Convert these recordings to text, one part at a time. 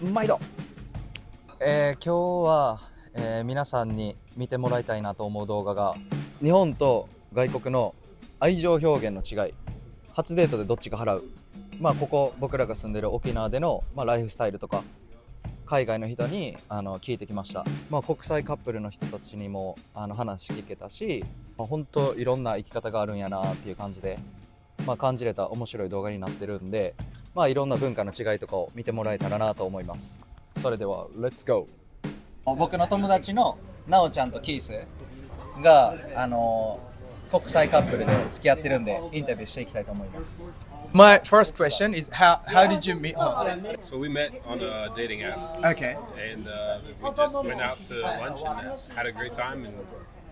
毎度、今日は、皆さんに見てもらいたいなと思う動画が、日本と外国の愛情表現の違い、初デートでどっちが払う、ここ僕らが住んでる沖縄での、ライフスタイルとか海外の人に聞いてきました。国際カップルの人たちにも話聞けたし、本当いろんな生き方があるんやなっていう感じで、感じれた面白い動画になってるんで、いろんな文化の違いとかを見てもらえたらなと思います。それでは Let's go。 僕の友達のなおちゃんとキースが国際カップルで付き合ってるんでインタビューしていきたいと思います。My first question is how did you meet her? So we met on a dating app, Okay. and we just went out to lunch and had a great time, and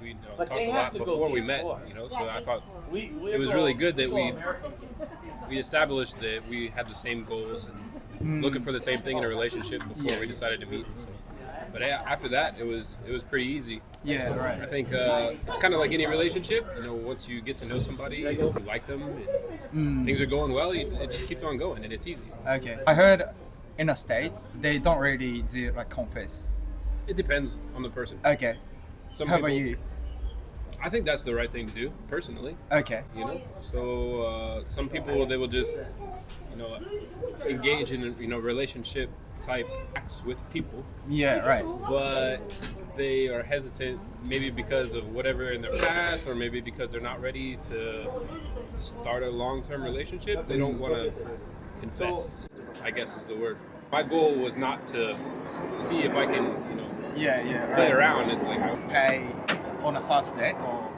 we talked a lot before we met. So I thought it was really good that we established that we had the same goals and looking for the same thing in a relationship before we decided to meet. But after that, it was pretty easy. Yeah, right. I think it's kind of like any relationship. Once you get to know somebody, you like them, and things are going well, it just keeps on going, and it's easy. Okay. I heard in the States they don't really do like confess. It depends on the person. Okay. Some How people, about you? I think that's the right thing to do, personally. Okay. So some people, they will just engage in relationship type acts with people, Yeah, right. but they are hesitant, maybe because of whatever in their past, or maybe because they're not ready to start a long-term relationship. They don't want to confess, I guess is the word. My goal was not to see if I can Yeah, play right. around. It's like Pay on a first date or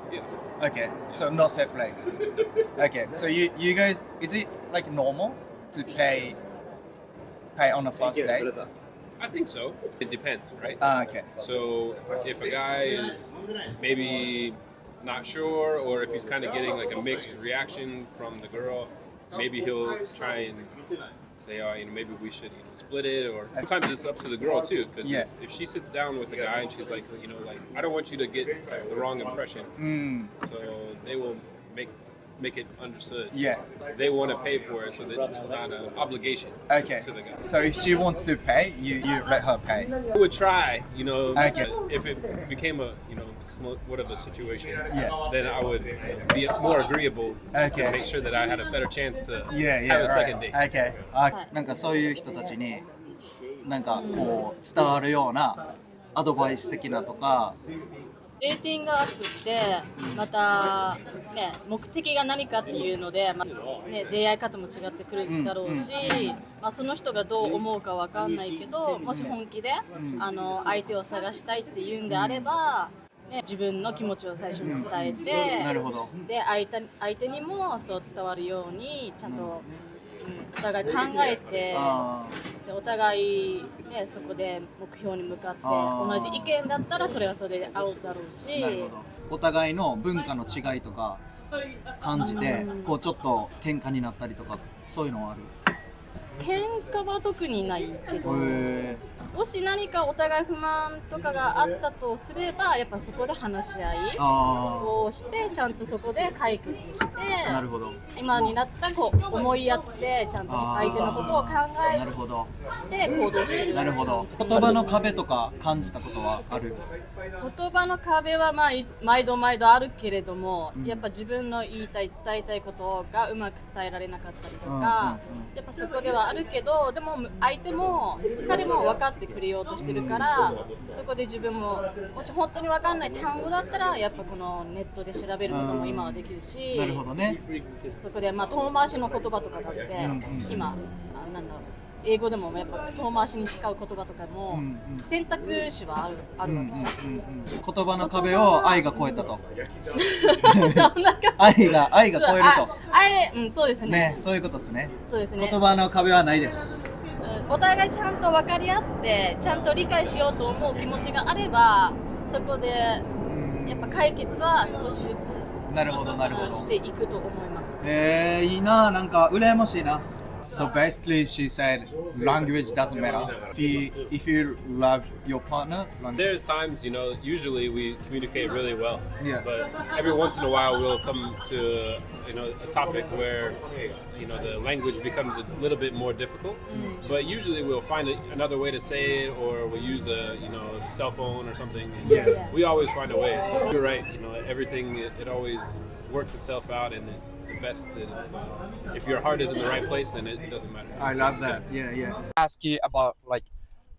okay, so not separate. Okay, so you guys, is it like normal to pay on a first date? I think so. It depends, right? Okay. So if a guy is maybe not sure, or if he's kind of getting like a mixed reaction from the girl, maybe he'll try and say, maybe we should split it. Or sometimes it's up to the girl too, because if she sits down with the guy and she's like, I don't want you to get the wrong impression, so they will make it understood. Yeah. They want to pay for it, so that it's not an obligation Okay. to the guy. So if she wants to pay, you let her pay. I would try, Okay. if it became a, somewhat of a situation, Yeah. then I would be more agreeable Okay. to make sure that I had a better chance to Yeah, have yeah, a second right. date. Okay. なんかそういう人たちになんかこう伝わるようなアドバイス的なとか。デーティングアップってまた、目的が何かっていうので、出会い方も違ってくるだろうし、その人がどう思うかわかんないけど、もし本気で、相手を探したいっていうんであれば、自分の気持ちを最初に伝えて、なるほど。で相手にもそう伝わるようにちゃんと、お互い考えて、でお互い、そこで目標に向かって同じ意見だったらそれはそれで合うだろうし、なるほど。お互いの文化の違いとか感じて、こうちょっと喧嘩になったりとか、そういうのはある？喧嘩は特にないけど、もし何かお互い不満とかがあったとすれば、やっぱそこで話し合いをしてちゃんとそこで解決して、なるほど。今になったらこう思いやってちゃんと相手のことを考なるほど。えて行動してる。なるほど。言葉の壁とか感じたことはある？言葉の壁は毎度あるけれども、やっぱ自分の言いたい伝えたいことがうまく伝えられなかったりとか、やっぱそこではあるけど、でも相手も彼も分かってくれようとしてるから、そこで自分ももし本当に分かんない単語だったらやっぱこのネットで調べることも今はできるし、なるほどね。そこで遠回しの言葉とかだって、今英語でもやっぱ遠回しに使う言葉とかも選択肢はあるわけじゃん。言葉の壁を愛が超えたと。そんな愛が超えると。そうですね。ね、そういうことですね。そうですね。言葉の壁はないです。お互いちゃんと分かり合ってちゃんと理解しようと思う気持ちがあれば、そこでやっぱ解決は少しずつなるほどなるほどしていくと思います。いいな、なんか羨ましいな。So basically, she said language doesn't matter. If you love your partner, There's times, you know, usually we communicate really well. Yeah. But every once in a while we'll come to, you know, a topic where, you know, the language becomes a little bit more difficult. But usually we'll find another way to say it, or we'll use a, you know, cell phone or something. And Yeah. we always find a way. So you're right, you know, everything, it always works itself out, and it's the best. If your heart is in the right place, then it doesn't matter. I love that. Yeah. Ask you about like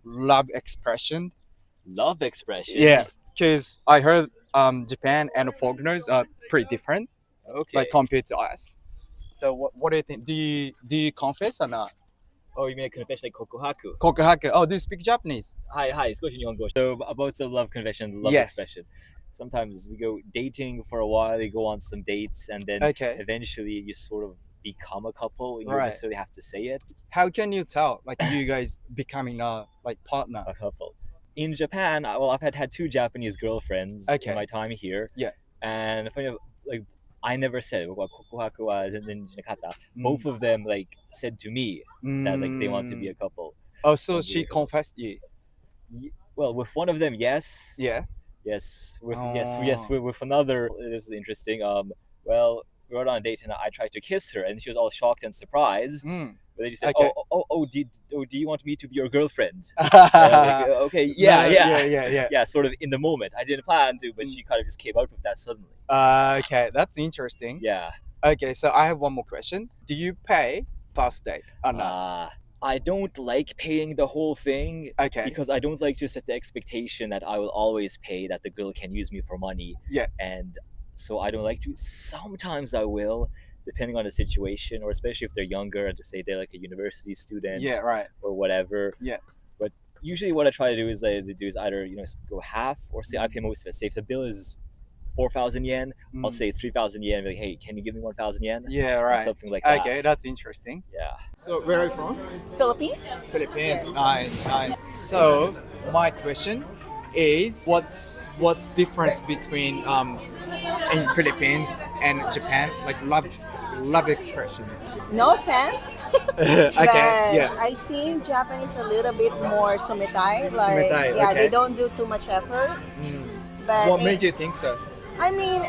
love expression. Love expression. Yeah, because I heard Japan and foreigners are pretty different, Okay. like compared to us. So what do you think? Do you confess or not? Oh, you mean a confession like kokuhaku? Kokuhaku. Oh, do you speak Japanese? Hi,少し日本語. So about the love confession, love Yes. expression. Sometimes we go dating for a while, you go on some dates, and then Okay. eventually you sort of become a couple. You don't Right. necessarily have to say it. How can you tell like you guys becoming a like partner? A couple. In Japan, I've had two Japanese girlfriends Okay. in my time here. Yeah. And funny enough, like I never said kokuhaku wa zenzen shinakata. Both of them like said to me that like they want to be a couple. Oh, so she confessed you? Well, with one of them, yes. Yeah. Yes. With Oh. with another, this is interesting. Well, we were on a date and I tried to kiss her, and she was all shocked and surprised. But then she said, Okay. do you want me to be your girlfriend? Yeah. Okay, yeah. Yeah. Sort of in the moment. I didn't plan to, but she kind of just came out with that suddenly. Okay, that's interesting. Yeah. Okay, so I have one more question. Do you pay first date or not? I don't like paying the whole thing Okay. because I don't like to set the expectation that I will always pay, that the girl can use me for money. Yeah. And so I don't like to. Sometimes I will, depending on the situation, or especially if they're younger, and to say they're like a university student. Yeah, right. Or whatever. Yeah. But usually what I try to do is either, you know, go half, or say I pay most of it. Say if the bill is 4,000 yen, I'll say 3,000 yen. Be like, hey, can you give me 1,000 yen? Yeah, right. Something like that. Okay, that's interesting. Yeah. So where are you from? Philippines? Philippines. Nice. So my question is, what's difference between in Philippines and Japan, like love expressions? No offense. Okay. But Yeah. I think Japanese a little bit more sumitai. Like Sumitai, yeah, okay. they don't do too much effort. But What made you think so? I mean,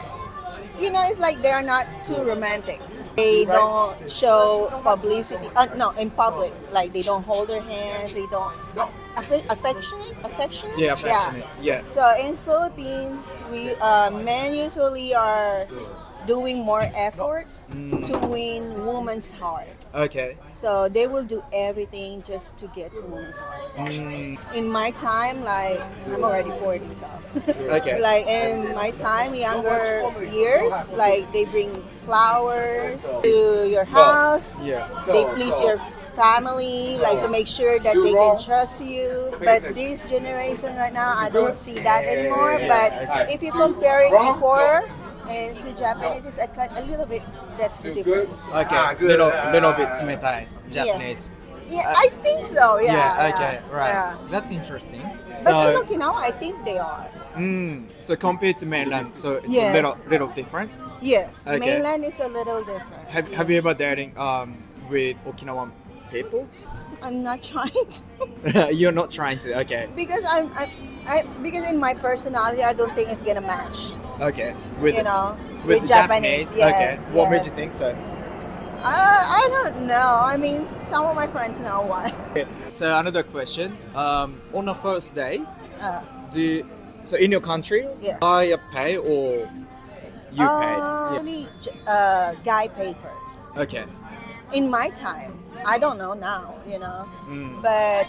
you know, it's like they are not too romantic. They don't show publicity. No, in public, like they don't hold their hands. They don't affectionate. Yeah, affectionate. Yeah. So in Philippines, we men usually are doing more efforts to win woman's heart. Okay. So they will do everything just to get woman's heart. In my time, like I'm already 40, so Okay. like in my time, younger years, like they bring flowers to your house. Yeah. They please your family, like to make sure that they can trust you. But this generation right now, I don't see that anymore. But if you compare it before and to Japanese, it's a little bit. That's the difference. Okay. Little bit sumitai Japanese. Yeah, I think so. Yeah. Okay. Right. Yeah. That's interesting. But in Okinawa, I think they are. So compared to mainland, so it's Yes. a little different. Yes, Okay. mainland is a little different. Have you ever dating with Okinawan people? I'm not trying to You're not trying to. Okay. because because in my personality, I don't think it's gonna match. Okay. With You know, with with Japanese. Yes. Okay. What made yes. you think so? I don't know. I mean, some of my friends know why. So another question. On the first day, Uh, so in your country, Yeah. I pay or you pay? Usually, guy pay first. Okay. In my time, I don't know now. You know, Mm. but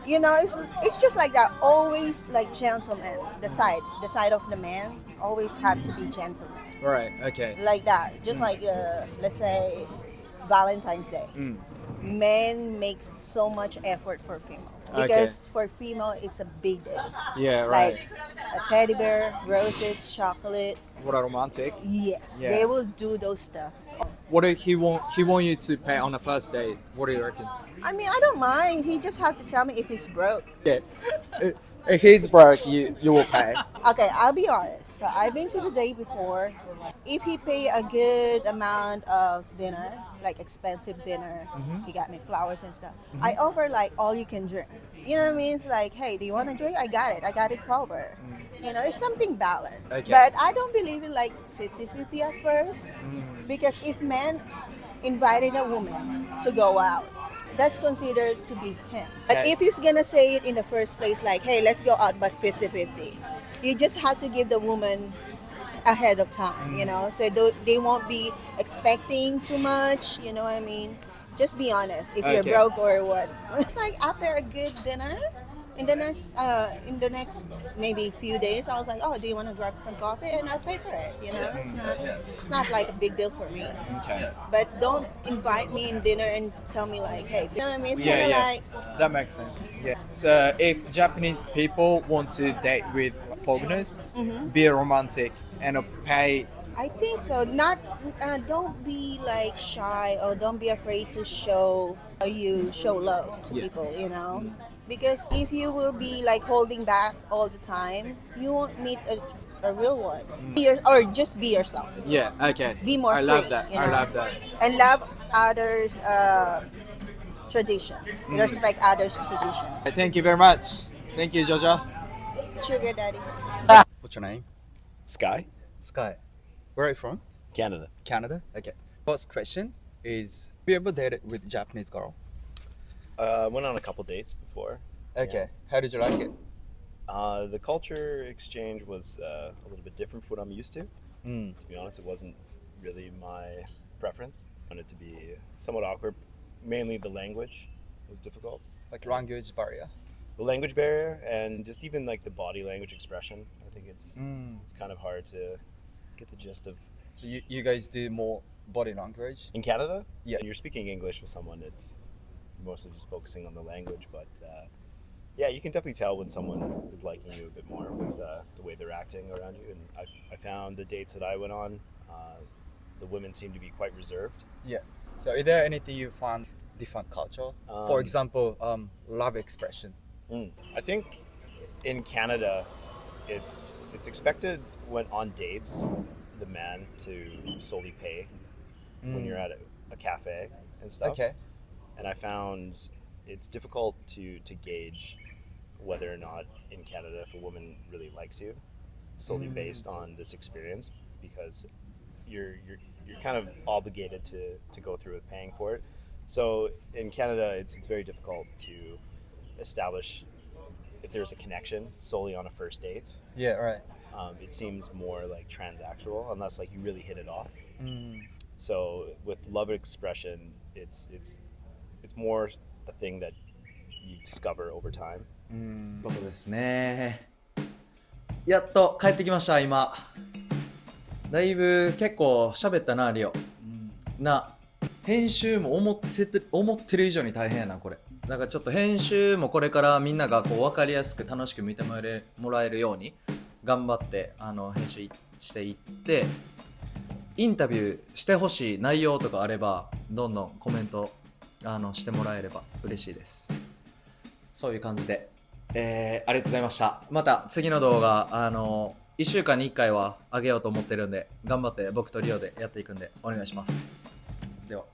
you know, it's just like that. Always like gentleman. The side of the man always had to be gentleman. Right. Okay. Like that. Just like let's say Valentine's Day. Mm. Men make so much effort for female because for female it's a big day. Yeah. Right. Like a teddy bear, roses, chocolate. What a romantic. Yes, Yeah. they will do those stuff. What if he want you to pay on the first date? What do you reckon? I mean, I don't mind. He just have to tell me if he's broke. Yeah. If he's broke, you will pay. Okay, I'll be honest. So I've been to the date before. If he pay a good amount of dinner, like expensive dinner, he got me flowers and stuff. I offer like all you can drink. You know what I mean? It's like, hey, do you want to drink? I got it. I got it covered. You know, it's something balanced. Okay. But I don't believe in like 50-50 at first. Because if men invited a woman to go out, that's considered to be him. But Okay. if he's gonna say it in the first place, like, hey, let's go out, but 50-50, you just have to give the woman ahead of time, you know, so they won't be expecting too much, you know what I mean? Just be honest if you're Okay. broke or what. It's like after a good dinner, in the next maybe few days, I was like, oh, do you want to grab some coffee and I'll pay for it, you know? It's not like a big deal for me. Okay. But don't invite me in dinner and tell me like, hey, you know what I mean? It's kind of like, That makes sense. Yeah. So if Japanese people want to date with foreigners, be romantic and pay. I think so. Not don't be like shy or don't be afraid to show love to people, you know. Because if you will be like holding back all the time, you won't meet a real one. Or just be yourself. Yeah. Okay. Be more I free. love that. You know? I love that. And love others' tradition. Respect others' tradition. Thank you very much. Thank you, Jojo. Sugar daddies. What's your name? Sky, Sky. Where are you from? Canada. Canada? Okay. First question is, have you ever dated with a Japanese girl? Went on a couple dates before. Okay. How did you like it? The culture exchange was a little bit different from what I'm used to. Mm. To be honest, it wasn't really my preference. I wanted it to be somewhat awkward. Mainly the language was difficult. Like language barrier? The language barrier and just even like the body language expression. I think it's kind of hard to get the gist of. So you guys do more body language? In Canada, Yeah. you're speaking English with someone. It's mostly just focusing on the language, but yeah, you can definitely tell when someone is liking you a bit more with the way they're acting around you. And I found the dates that I went on, the women seem to be quite reserved. Yeah. So is there anything you found different culture? For example, love expression. I think in Canada, it's expected when on dates, the man to solely pay when you're at a cafe and stuff. Okay. And I found it's difficult to gauge whether or not in Canada if a woman really likes you solely based on this experience, because you're kind of obligated to go through with paying for it. So in Canada, it's very difficult to establish if there's a connection solely on a first date. Yeah, right. It seems more like transactional unless like you really hit it off. So with love expression, it's more a thing that you discover over time. ことですね。やっと帰ってきました今。だいぶ結構喋ったなリオ。編集も思ってる以上に大変やなこれ。だからちょっと編集もこれからみんながこう分かりやすく楽しく見てもらえるように頑張って編集していって、インタビューしてほしい内容とかあればどんどんコメントしてもらえれば嬉しいです。そういう感じで、ありがとうございました。また次の動画1週間に1回は上げようと思ってるんで、頑張って僕とリオでやっていくんでお願いします。では。